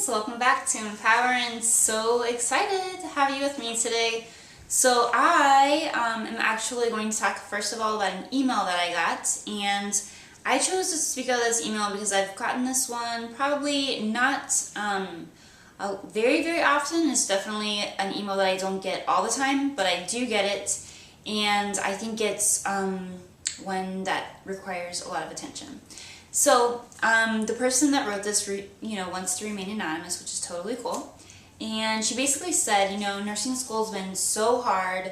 guys, welcome back to Empower and so excited to have you with me today. So I am actually going to talk first of all about an email that I got, and I chose to speak of this email because I've gotten this one probably not very often. It's definitely an email that I don't get all the time, but I do get it, and I think it's one that requires a lot of attention. So the person that wrote this, wants to remain anonymous, which is totally cool. And she basically said, nursing school's been so hard.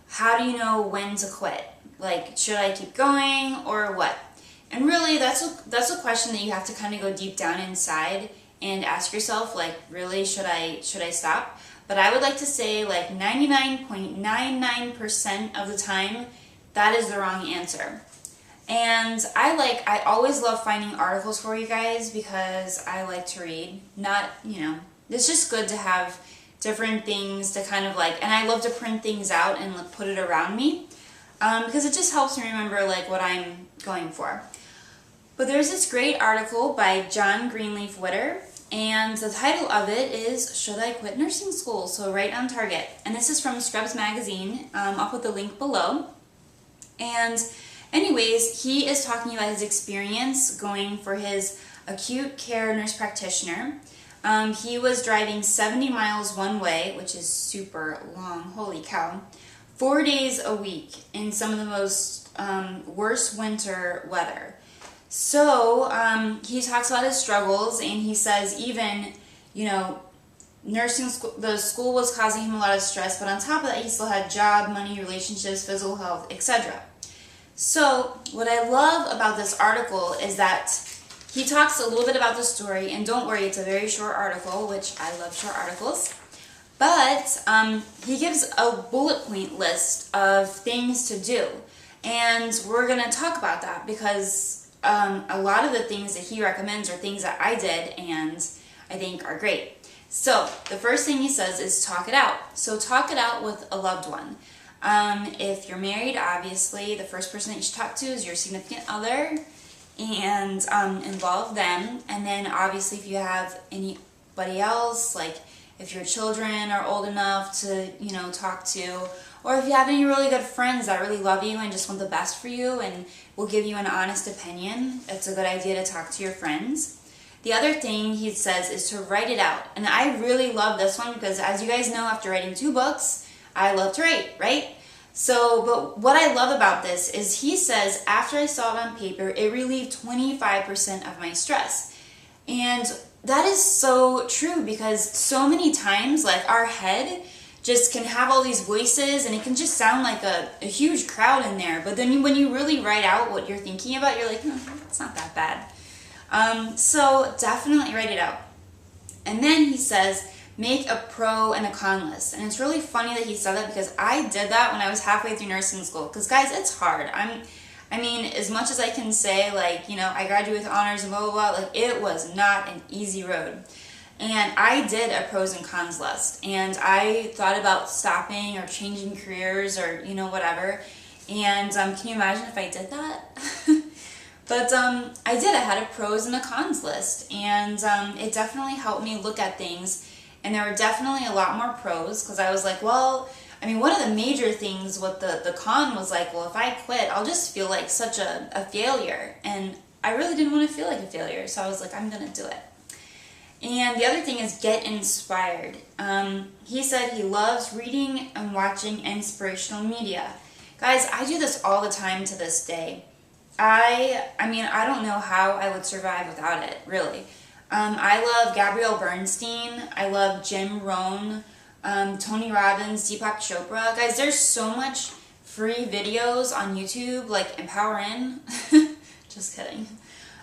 How do you know when to quit? Like, should I keep going or what? And really, that's a question that you have to kind of go deep down inside and ask yourself, like, really, should I stop? But I would like to say, like, 99.99% of the time, that is the wrong answer. And I always love finding articles for you guys because I like to read. It's just good to have different things to kind of and I love to print things out and put it around me because it just helps me remember what I'm going for. But there's this great article by John Greenleaf Whitter, and the title of it is "Should I Quit Nursing School?" So right on target. And this is from Scrubs magazine. I'll put the link below. And anyways, he is talking about his experience going for his acute care nurse practitioner. He was driving 70 miles one way, which is super long, holy cow, 4 days a week in some of the most worst winter weather. So he talks about his struggles, and he says even, nursing school, the school was causing him a lot of stress, but on top of that, he still had job, money, relationships, physical health, etc. So what I love about this article is that he talks a little bit about the story, and don't worry, it's a very short article, which I love short articles, but he gives a bullet point list of things to do, and we're going to talk about that because a lot of the things that he recommends are things that I did and I think are great. So the first thing he says is talk it out. So talk it out with a loved one. If you're married, obviously, the first person that you should talk to is your significant other, and involve them. And then, obviously, if you have anybody else, like if your children are old enough to, talk to, or if you have any really good friends that really love you and just want the best for you and will give you an honest opinion, it's a good idea to talk to your friends. The other thing he says is to write it out. And I really love this one because, as you guys know, after writing 2 books, I love to write, right? So, but what I love about this is he says, after I saw it on paper, it relieved 25% of my stress. And that is so true because so many times, our head just can have all these voices and it can just sound like a huge crowd in there. But then when you really write out what you're thinking about, you're like, it's not that bad. So definitely write it out. And then he says, make a pro and a con list. And it's really funny that he said that because I did that when I was halfway through nursing school. Because guys, it's hard. As much as I can say, I graduated with honors and blah, blah, blah, it was not an easy road. And I did a pros and cons list. And I thought about stopping or changing careers or, whatever. And can you imagine if I did that? But I did. I had a pros and a cons list. And it definitely helped me look at things. And there were definitely a lot more pros because I was like, one of the major things with the con was if I quit, I'll just feel like such a failure. And I really didn't want to feel like a failure. So I was like, I'm going to do it. And the other thing is get inspired. He said he loves reading and watching inspirational media. Guys, I do this all the time to this day. I don't know how I would survive without it, really. I love Gabrielle Bernstein. I love Jim Rohn, Tony Robbins, Deepak Chopra. Guys, there's so much free videos on YouTube, like Empower In. Just kidding.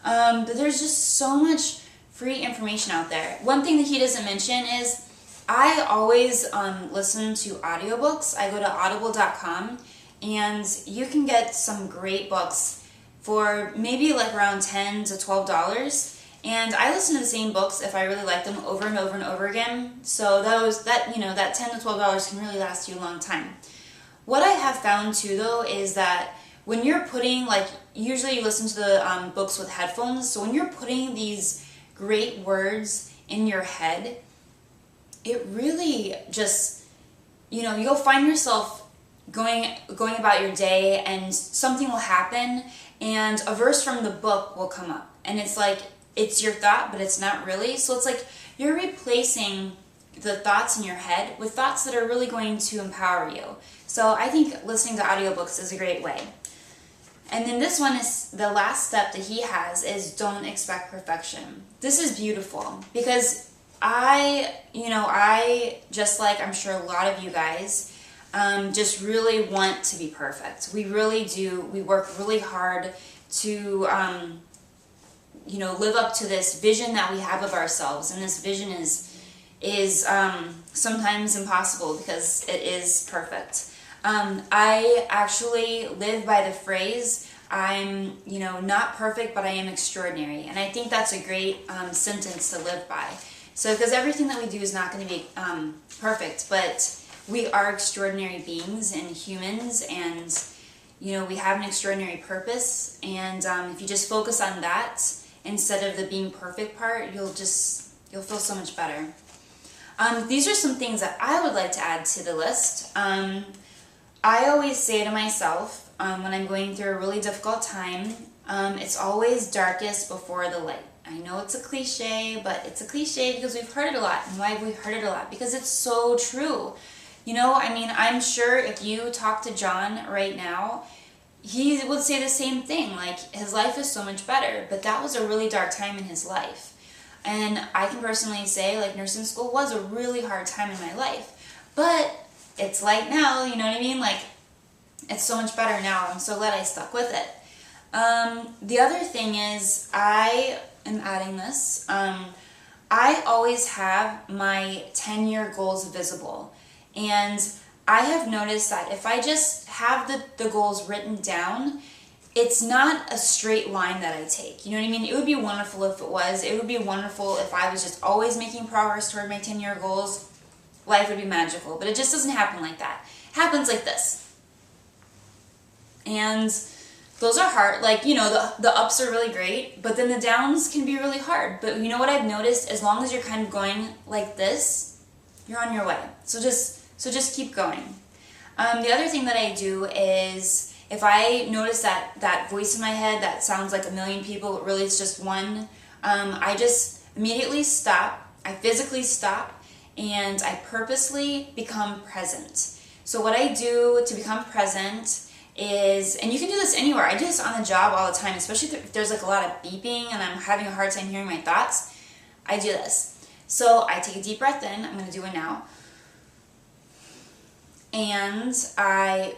But there's just so much free information out there. One thing that he doesn't mention is I always listen to audiobooks. I go to audible.com, and you can get some great books for maybe around $10 to $12. And I listen to the same books if I really like them over and over and over again. So that $10 to $12 can really last you a long time. What I have found too, though, is that when you're putting, usually you listen to the books with headphones. So when you're putting these great words in your head, it really just, you'll find yourself going about your day, and something will happen and a verse from the book will come up, and it's like it's your thought, but it's not really. So it's like you're replacing the thoughts in your head with thoughts that are really going to empower you. So I think listening to audiobooks is a great way. And then this one is the last step that he has, is don't expect perfection. This is beautiful because I just like I'm sure a lot of you guys, just really want to be perfect. We really do. We work really hard to, live up to this vision that we have of ourselves. And this vision is sometimes impossible because it is perfect. I actually live by the phrase, I'm, not perfect, but I am extraordinary. And I think that's a great sentence to live by. So, because everything that we do is not going to be perfect, but we are extraordinary beings and humans, and, we have an extraordinary purpose. And if you just focus on that instead of the being perfect part, you'll feel so much better. These are some things that I would like to add to the list. I always say to myself, when I'm going through a really difficult time, it's always darkest before the light. I know it's a cliche, but it's a cliche because we've heard it a lot. And why have we heard it a lot? Because it's so true. I'm sure if you talk to John right now, he would say the same thing. Like, his life is so much better, but that was a really dark time in his life. And I can personally say, like, nursing school was a really hard time in my life. But it's light now, you know what I mean? Like, it's so much better now. I'm so glad I stuck with it. The other thing is, I am adding this. I always have my 10-year goals visible. And I have noticed that if I just have the goals written down, it's not a straight line that I take. You know what I mean? It would be wonderful if it was. It would be wonderful if I was just always making progress toward my 10-year goals. Life would be magical. But it just doesn't happen like that. It happens like this. And those are hard. Like, the ups are really great, but then the downs can be really hard. But you know what I've noticed? As long as you're kind of going like this, you're on your way. So just keep going. The other thing that I do is, if I notice that voice in my head that sounds like a million people, but really it's just one, I just immediately stop. I physically stop, and I purposely become present. So what I do to become present is, and you can do this anywhere. I do this on the job all the time, especially if there's like a lot of beeping and I'm having a hard time hearing my thoughts. I do this. So I take a deep breath in. I'm going to do it now. And I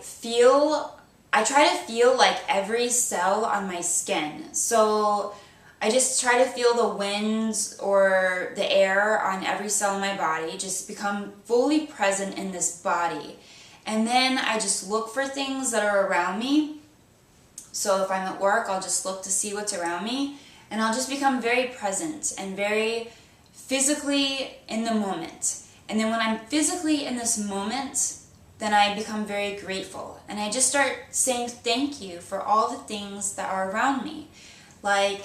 try to feel like every cell on my skin. So I just try to feel the wind or the air on every cell in my body, just become fully present in this body. And then I just look for things that are around me. So if I'm at work, I'll just look to see what's around me, and I'll just become very present and very physically in the moment. And then when I'm physically in this moment, then I become very grateful. And I just start saying thank you for all the things that are around me. Like,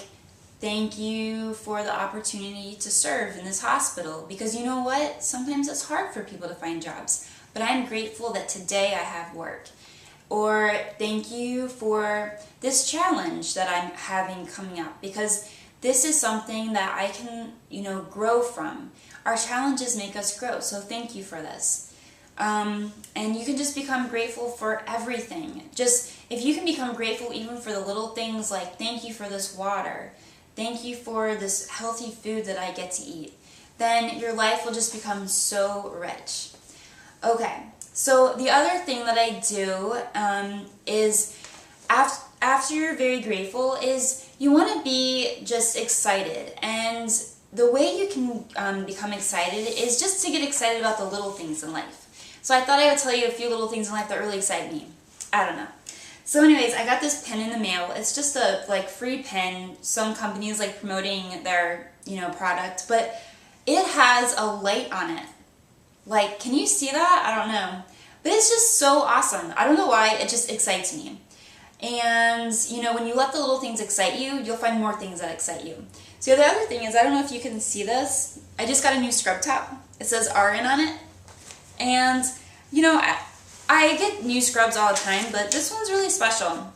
thank you for the opportunity to serve in this hospital. Because you know what? Sometimes it's hard for people to find jobs. But I'm grateful that today I have work. Or thank you for this challenge that I'm having coming up. Because this is something that I can, grow from. Our challenges make us grow. So thank you for this. And you can just become grateful for everything. Just, if you can become grateful even for the little things, like thank you for this water, thank you for this healthy food that I get to eat, then your life will just become so rich. Okay, so the other thing that I do is after you're very grateful is you want to be just excited. And the way you can become excited is just to get excited about the little things in life. So I thought I would tell you a few little things in life that really excite me. I don't know. So anyways, I got this pen in the mail. It's just a free pen. Some companies like promoting their, product, but it has a light on it. Like, can you see that? I don't know. But it's just so awesome. I don't know why, it just excites me. And, when you let the little things excite you, you'll find more things that excite you. So the other thing is, I don't know if you can see this. I just got a new scrub top. It says RN on it. And, you know, I get new scrubs all the time, but this one's really special.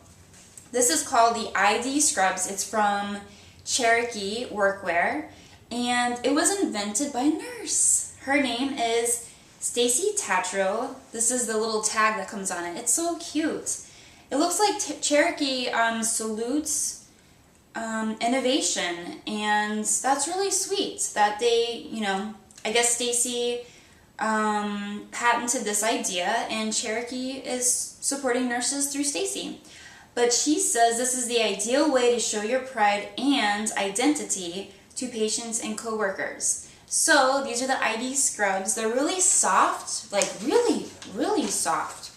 This is called the ID scrubs. It's from Cherokee Workwear, and it was invented by a nurse. Her name is Stacey Tatroe. This is the little tag that comes on it. It's so cute. It looks like Cherokee salutes innovation, and that's really sweet that they, you know, I guess Stacey patented this idea, and Cherokee is supporting nurses through Stacey. But she says this is the ideal way to show your pride and identity to patients and coworkers. So these are the ID scrubs. They're really soft, like really, really soft.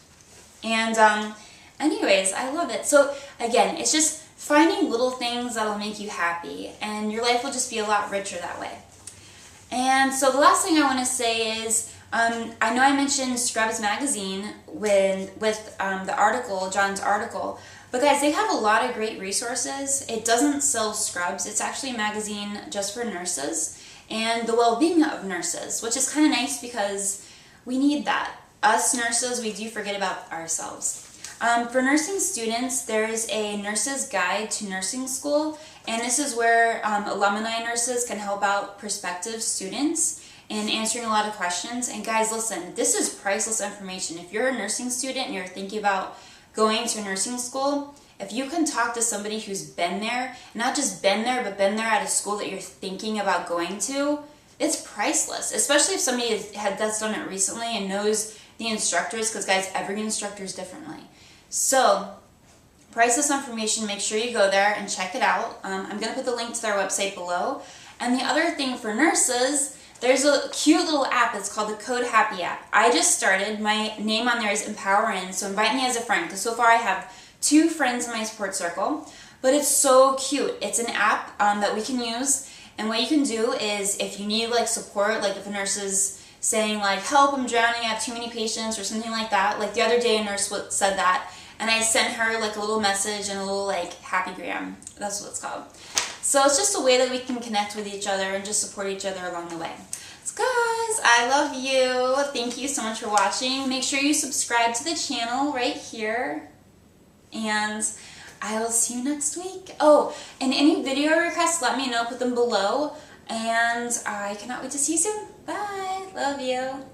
And anyways, I love it. So again, it's just finding little things that'll make you happy, and your life will just be a lot richer that way. And so the last thing I want to say is, I know I mentioned Scrubs magazine with the article, John's article, but guys, they have a lot of great resources. It doesn't sell scrubs. It's actually a magazine just for nurses and the well-being of nurses, which is kind of nice because we need that. Us nurses, we do forget about ourselves. For nursing students, there is a nurse's guide to nursing school, and this is where alumni nurses can help out prospective students in answering a lot of questions. And guys, listen, this is priceless information. If you're a nursing student and you're thinking about going to nursing school, if you can talk to somebody who's been there, not just been there, but been there at a school that you're thinking about going to, it's priceless, especially if somebody that's done it recently and knows the instructors, because guys, every instructor is differently. So, priceless information, make sure you go there and check it out. I'm going to put the link to their website below. And the other thing for nurses, there's a cute little app. It's called the Code Happy app. I just started. My name on there is EmpowerIn, so invite me as a friend, because so far I have 2 friends in my support circle. But it's so cute. It's an app that we can use, and what you can do is if you need like support, like if a nurse is saying like, help, I'm drowning, I have too many patients or something like that. Like the other day a nurse said that, and I sent her like a little message and a little like happygram. That's what it's called. So it's just a way that we can connect with each other and just support each other along the way. So guys, I love you. Thank you so much for watching. Make sure you subscribe to the channel right here. And I will see you next week. Oh, and any video requests, let me know. Put them below. And I cannot wait to see you soon. Bye. Love you.